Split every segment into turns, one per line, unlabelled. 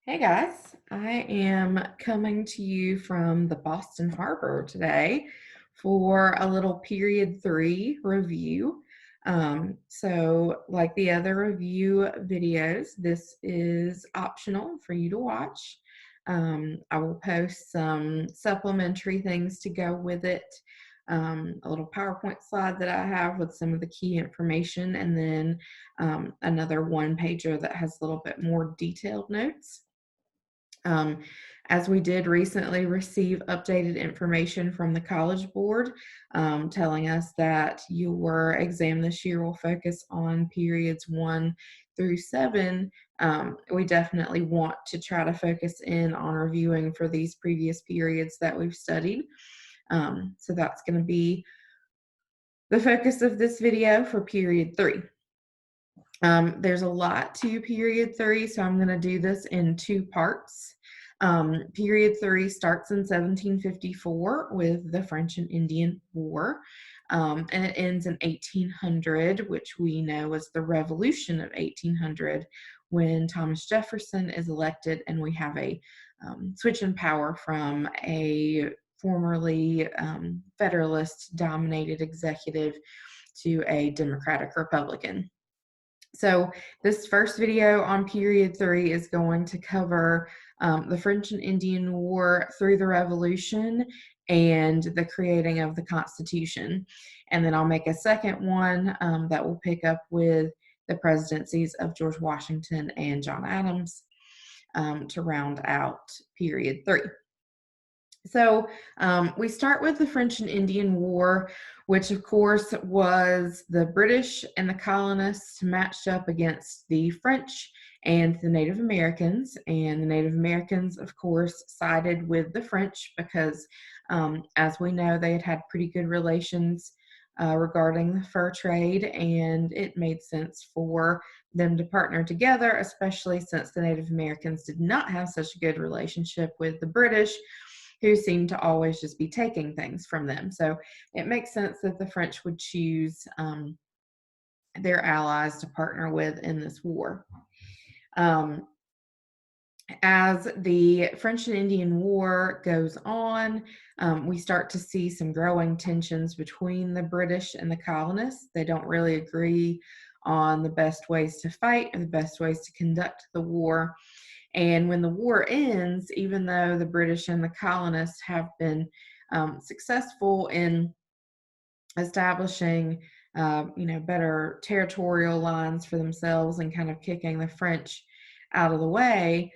Hey guys, I am coming to you from the Boston Harbor today for a little period three review. Like the other review videos, this is optional for you to watch. I will post some supplementary things to go with it, a little PowerPoint slide that I have with some of the key information, and then another one pager that has a little bit more detailed notes. Um, as we did recently receive updated information from the College Board, telling us that your exam this year will focus on periods 1 through 7. We definitely want to try to focus in on reviewing for these previous periods that we've studied. So that's going to be the focus of this video for period 3. There's a lot to period 3, so I'm going to do this in 2 parts. Period 3 starts in 1754 with the French and Indian War, and it ends in 1800, which we know was the Revolution of 1800, when Thomas Jefferson is elected, and we have a switch in power from a formerly Federalist-dominated executive to a Democratic Republican. So this first video on period 3 is going to cover the French and Indian War through the Revolution and the creating of the Constitution. And then I'll make a second one that will pick up with the presidencies of George Washington and John Adams to round out period 3. So we start with the French and Indian War, which of course was the British and the colonists matched up against the French and the Native Americans. And the Native Americans, of course, sided with the French because, as we know, they had had pretty good relations regarding the fur trade, and it made sense for them to partner together, especially since the Native Americans did not have such a good relationship with the British, who seemed to always just be taking things from them. So it makes sense that the French would choose their allies to partner with in this war. As the French and Indian War goes on, we start to see some growing tensions between the British and the colonists. They don't really agree on the best ways to fight or the best ways to conduct the war. And when the war ends, even though the British and the colonists have been successful in establishing, better territorial lines for themselves and kind of kicking the French out of the way,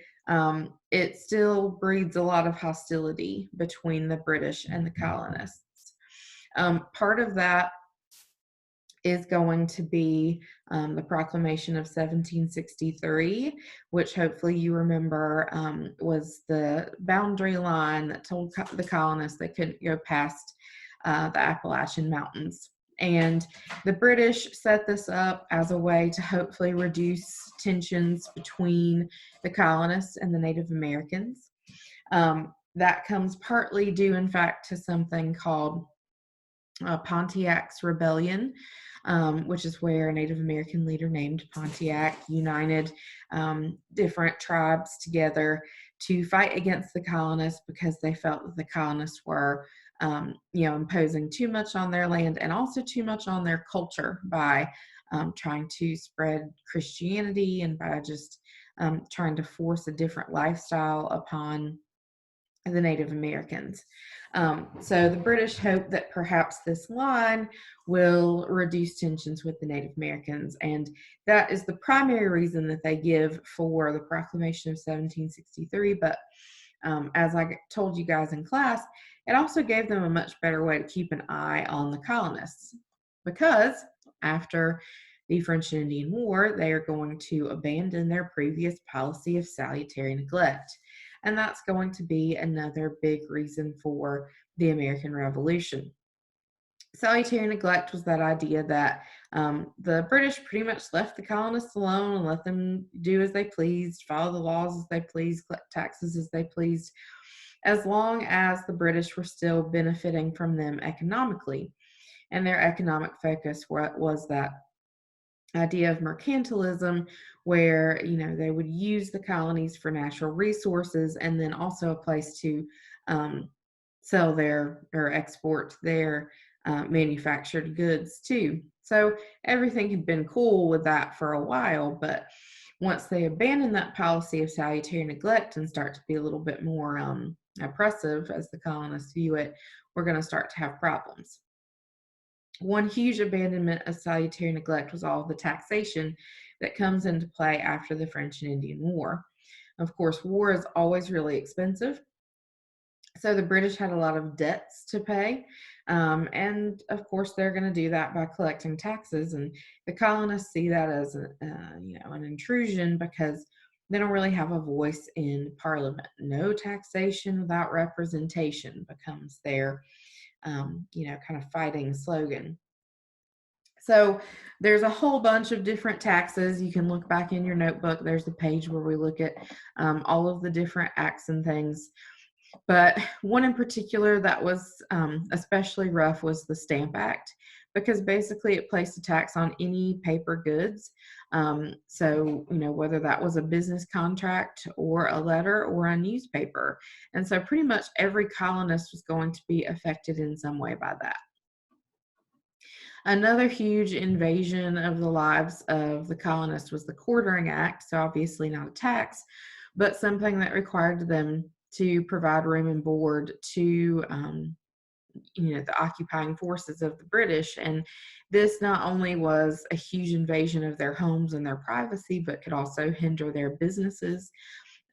it still breeds a lot of hostility between the British and the colonists. Part of that is going to be the Proclamation of 1763, which hopefully you remember was the boundary line that told the colonists they couldn't go past the Appalachian Mountains. And the British set this up as a way to hopefully reduce tensions between the colonists and the Native Americans. That comes partly due, in fact, to something called Pontiac's Rebellion, which is where a Native American leader named Pontiac united different tribes together to fight against the colonists because they felt that the colonists were, imposing too much on their land and also too much on their culture by trying to spread Christianity and by just trying to force a different lifestyle upon the Native Americans. So the British hope that perhaps this line will reduce tensions with the Native Americans, and that is the primary reason that they give for the Proclamation of 1763. But as I told you guys in class, it also gave them a much better way to keep an eye on the colonists, because after the French and Indian War, they are going to abandon their previous policy of salutary neglect. And that's going to be another big reason for the American Revolution. Salutary neglect was that idea that the British pretty much left the colonists alone and let them do as they pleased, follow the laws as they pleased, collect taxes as they pleased, as long as the British were still benefiting from them economically. And their economic focus was that idea of mercantilism, where they would use the colonies for natural resources and then also a place to um, sell their or export their manufactured goods too. So everything had been cool with that for a while, but once they abandon that policy of salutary neglect and start to be a little bit more oppressive as the colonists view it, we're going to start to have problems. One huge abandonment of salutary neglect was all of the taxation that comes into play after the French and Indian War. Of course, war is always really expensive, so the British had a lot of debts to pay. And of course, they're going to do that by collecting taxes. And the colonists see that as an intrusion because they don't really have a voice in Parliament. No taxation without representation becomes their kind of fighting slogan. So there's a whole bunch of different taxes. You can look back in your notebook. There's a page where we look at all of the different acts and things. But one in particular that was especially rough was the Stamp Act, because basically it placed a tax on any paper goods. So, whether that was a business contract or a letter or a newspaper. And so pretty much every colonist was going to be affected in some way by that. Another huge invasion of the lives of the colonists was the Quartering Act. So obviously not a tax, but something that required them to provide room and board to the occupying forces of the British. And this not only was a huge invasion of their homes and their privacy, but could also hinder their businesses.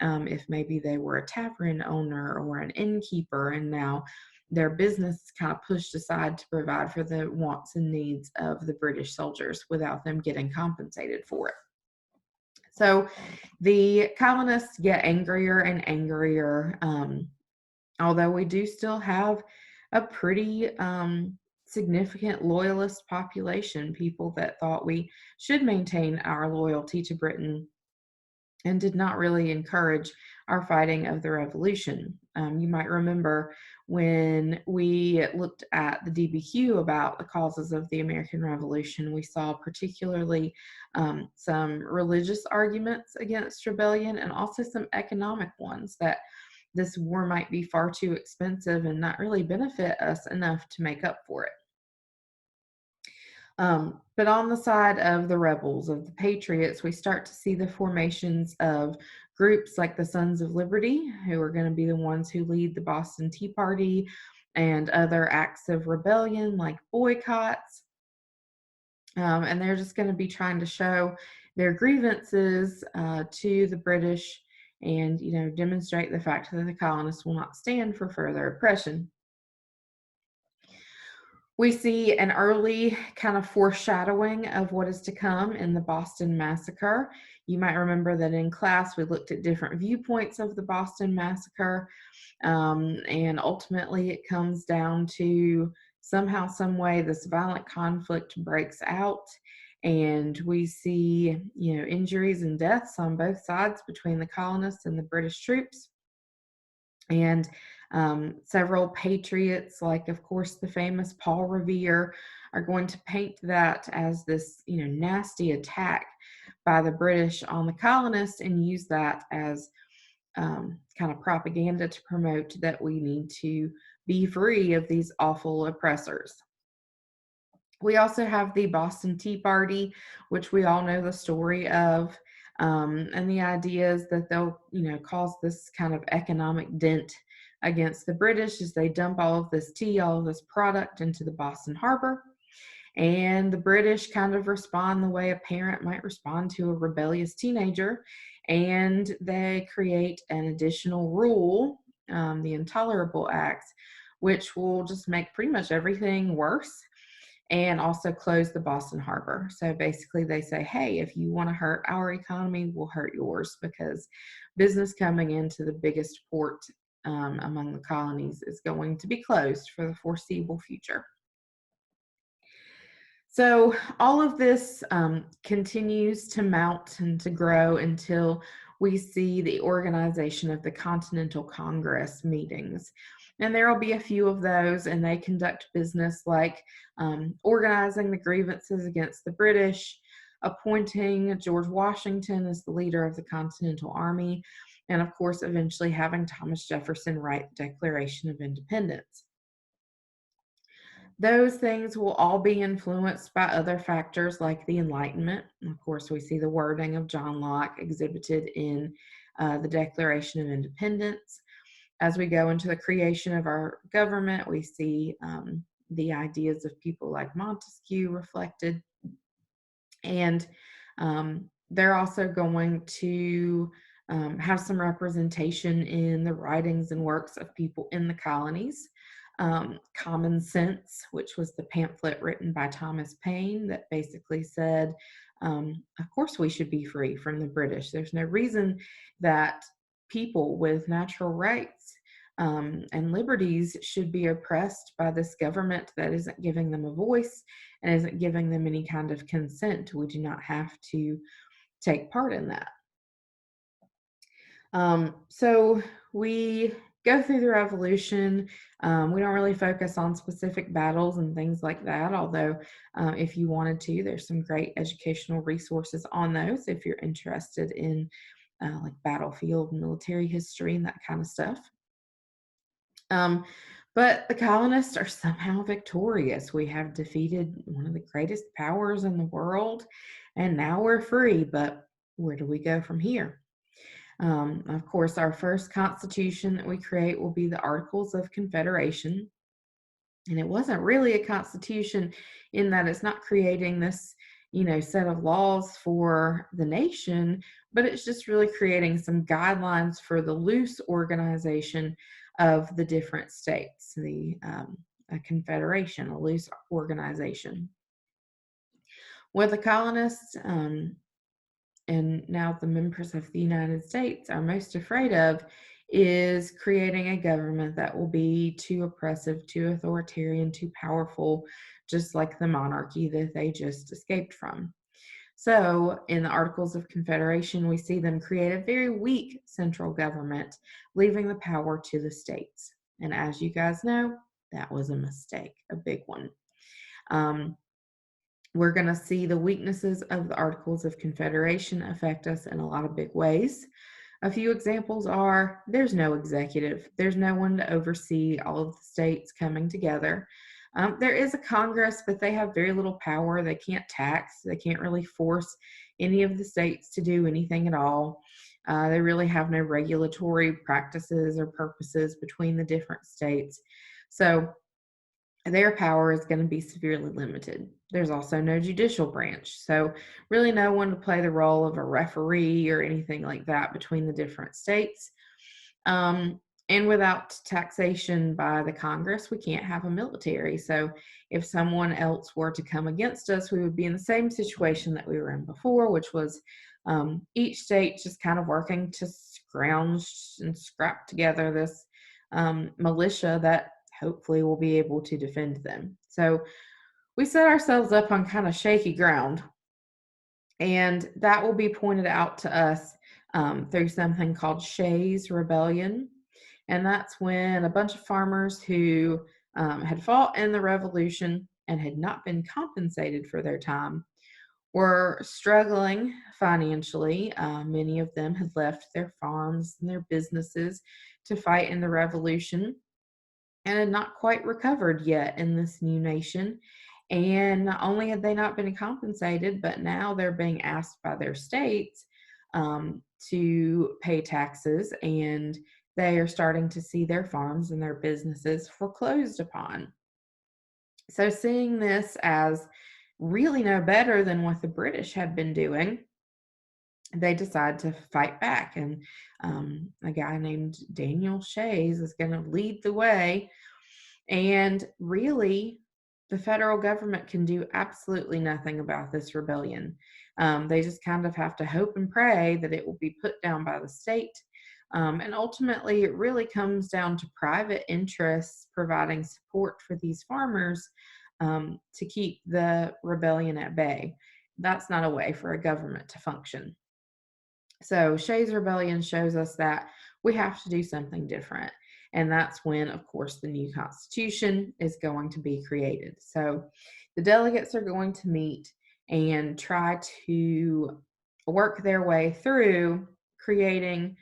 If maybe they were a tavern owner or an innkeeper, and now their business is kind of pushed aside to provide for the wants and needs of the British soldiers without them getting compensated for it. So the colonists get angrier and angrier, although we do still have a pretty significant loyalist population, people that thought we should maintain our loyalty to Britain and did not really encourage our fighting of the revolution. You might remember when we looked at the DBQ about the causes of the American Revolution, we saw particularly some religious arguments against rebellion and also some economic ones, that this war might be far too expensive and not really benefit us enough to make up for it. But on the side of the rebels, of the patriots, we start to see the formations of groups like the Sons of Liberty, who are going to be the ones who lead the Boston Tea Party and other acts of rebellion like boycotts. And they're just going to be trying to show their grievances to the British and, demonstrate the fact that the colonists will not stand for further oppression. We see an early kind of foreshadowing of what is to come in the Boston Massacre. You might remember that in class we looked at different viewpoints of the Boston Massacre, and ultimately it comes down to somehow, some way, this violent conflict breaks out, and we see, injuries and deaths on both sides between the colonists and the British troops. And several patriots, like, of course, the famous Paul Revere, are going to paint that as this, nasty attack by the British on the colonists and use that as kind of propaganda to promote that we need to be free of these awful oppressors. We also have the Boston Tea Party, which we all know the story of. And the idea is that they'll, cause this kind of economic dent against the British as they dump all of this tea, all of this product into the Boston Harbor. And the British kind of respond the way a parent might respond to a rebellious teenager. And they create an additional rule, the Intolerable Act, which will just make pretty much everything worse and also close the Boston Harbor. So basically they say, hey, if you want to hurt our economy, we'll hurt yours, because business coming into the biggest port among the colonies is going to be closed for the foreseeable future. So all of this continues to mount and to grow until we see the organization of the Continental Congress meetings. And there will be a few of those, and they conduct business like organizing the grievances against the British, appointing George Washington as the leader of the Continental Army, and of course, eventually having Thomas Jefferson write the Declaration of Independence. Those things will all be influenced by other factors like the Enlightenment. Of course, we see the wording of John Locke exhibited in the Declaration of Independence. As we go into the creation of our government, we see the ideas of people like Montesquieu reflected. And they're also going to have some representation in the writings and works of people in the colonies. Common Sense, which was the pamphlet written by Thomas Paine that basically said, of course, we should be free from the British. There's no reason that people with natural rights and liberties should be oppressed by this government that isn't giving them a voice and isn't giving them any kind of consent. We do not have to take part in that. So we go through the revolution. We don't really focus on specific battles and things like that, although if you wanted to, there's some great educational resources on those if you're interested in like battlefield military history and that kind of stuff. But the colonists are somehow victorious. We have defeated one of the greatest powers in the world, and now we're free. But where do we go from here? Of course, our first constitution that we create will be the Articles of Confederation. And it wasn't really a constitution in that it's not creating this, set of laws for the nation, but it's just really creating some guidelines for the loose organization of the different states, a confederation, a loose organization. What the colonists and now the members of the United States are most afraid of is creating a government that will be too oppressive, too authoritarian, too powerful, just like the monarchy that they just escaped from. So, in the Articles of Confederation, we see them create a very weak central government, leaving the power to the states. And as you guys know, that was a mistake, a big one. We're going to see the weaknesses of the Articles of Confederation affect us in a lot of big ways. A few examples are there's no executive, there's no one to oversee all of the states coming together. There is a Congress, but they have very little power. They can't tax, they can't really force any of the states to do anything at all. They really have no regulatory practices or purposes between the different states. So their power is going to be severely limited. There's also no judicial branch, so really no one to play the role of a referee or anything like that between the different states. And without taxation by the Congress, we can't have a military. So if someone else were to come against us, we would be in the same situation that we were in before, which was each state just kind of working to scrounge and scrap together this militia that hopefully we'll be able to defend them. So we set ourselves up on kind of shaky ground, and that will be pointed out to us through something called Shays' Rebellion. And that's when a bunch of farmers who had fought in the Revolution and had not been compensated for their time were struggling financially. Many of them had left their farms and their businesses to fight in the Revolution and had not quite recovered yet in this new nation. And not only had they not been compensated, but now they're being asked by their states to pay taxes, and they are starting to see their farms and their businesses foreclosed upon. So, seeing this as really no better than what the British had been doing, they decide to fight back. And a guy named Daniel Shays is going to lead the way. And really, the federal government can do absolutely nothing about this rebellion. They just kind of have to hope and pray that it will be put down by the state. And ultimately, it really comes down to private interests providing support for these farmers to keep the rebellion at bay. That's not a way for a government to function. So Shays' Rebellion shows us that we have to do something different. And that's when, of course, the new Constitution is going to be created. So the delegates are going to meet, and try to work their way through creating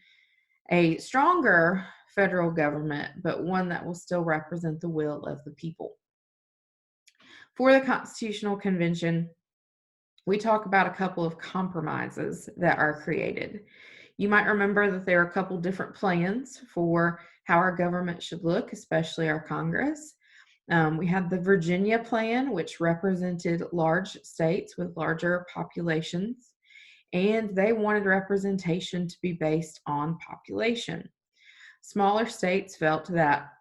a stronger federal government, but one that will still represent the will of the people. For the Constitutional Convention, we talk about a couple of compromises that are created. You might remember that there are a couple different plans for how our government should look, especially our Congress. We had the Virginia plan, which represented large states with larger populations, and they wanted representation to be based on population. Smaller states felt that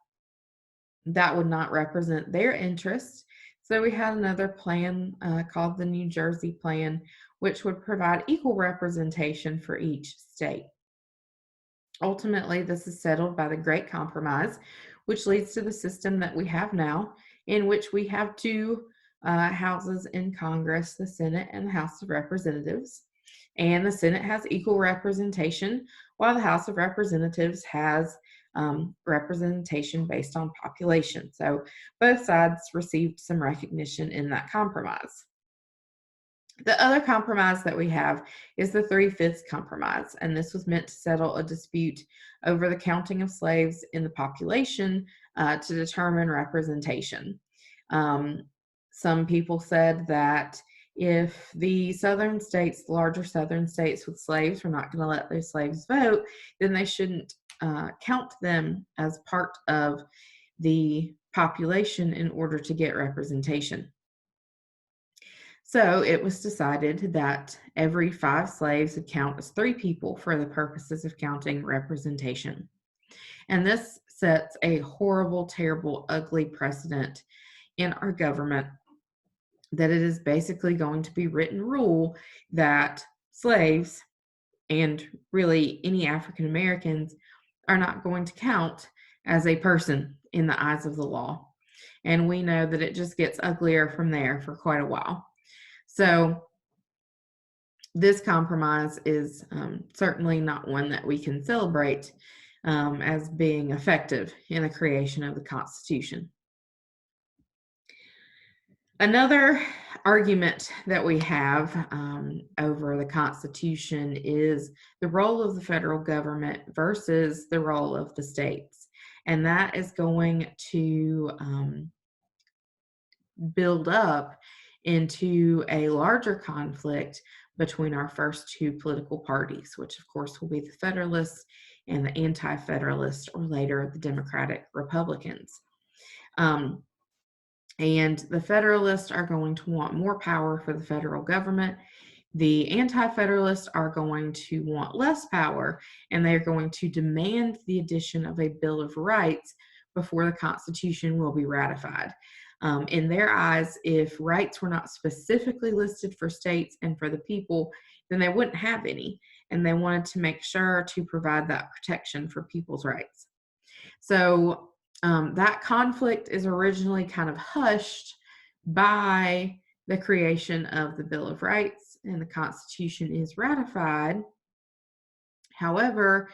that would not represent their interests. So we had another plan called the New Jersey Plan, which would provide equal representation for each state. Ultimately, this is settled by the Great Compromise, which leads to the system that we have now, in which we have two houses in Congress, the Senate and the House of Representatives. And the Senate has equal representation, while the House of Representatives has representation based on population. So both sides received some recognition in that compromise. The other compromise that we have is the 3/5 compromise, and this was meant to settle a dispute over the counting of slaves in the population to determine representation. Some people said that if the southern states, the larger southern states with slaves, were not going to let their slaves vote, then they shouldn't count them as part of the population in order to get representation. So it was decided that every 5 slaves would count as 3 people for the purposes of counting representation. And this sets a horrible, terrible, ugly precedent in our government that it is basically going to be written rule that slaves and really any African Americans are not going to count as a person in the eyes of the law. And we know that it just gets uglier from there for quite a while. So this compromise is certainly not one that we can celebrate as being effective in the creation of the Constitution. Another argument that we have over the Constitution is the role of the federal government versus the role of the states. And that is going to build up into a larger conflict between our first 2 political parties, which of course will be the Federalists and the Anti-Federalists, or later the Democratic Republicans. And the Federalists are going to want more power for the federal government. The Anti-Federalists are going to want less power, and they're going to demand the addition of a Bill of Rights before the Constitution will be ratified. In their eyes, if rights were not specifically listed for states and for the people, then they wouldn't have any. And they wanted to make sure to provide that protection for people's rights. So that conflict is originally kind of hushed by the creation of the Bill of Rights, and the Constitution is ratified. However,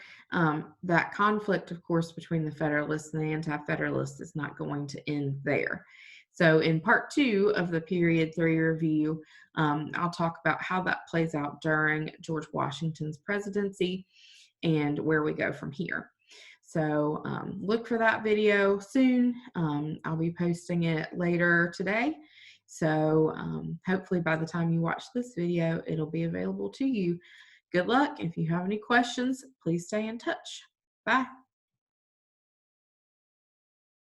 that conflict, of course, between the Federalists and the Anti-Federalists is not going to end there. So in part 2 of the Period 3 review, I'll talk about how that plays out during George Washington's presidency and where we go from here. So look for that video soon. I'll be posting it later today. So hopefully by the time you watch this video, it'll be available to you. Good luck. If you have any questions, please stay in touch. Bye.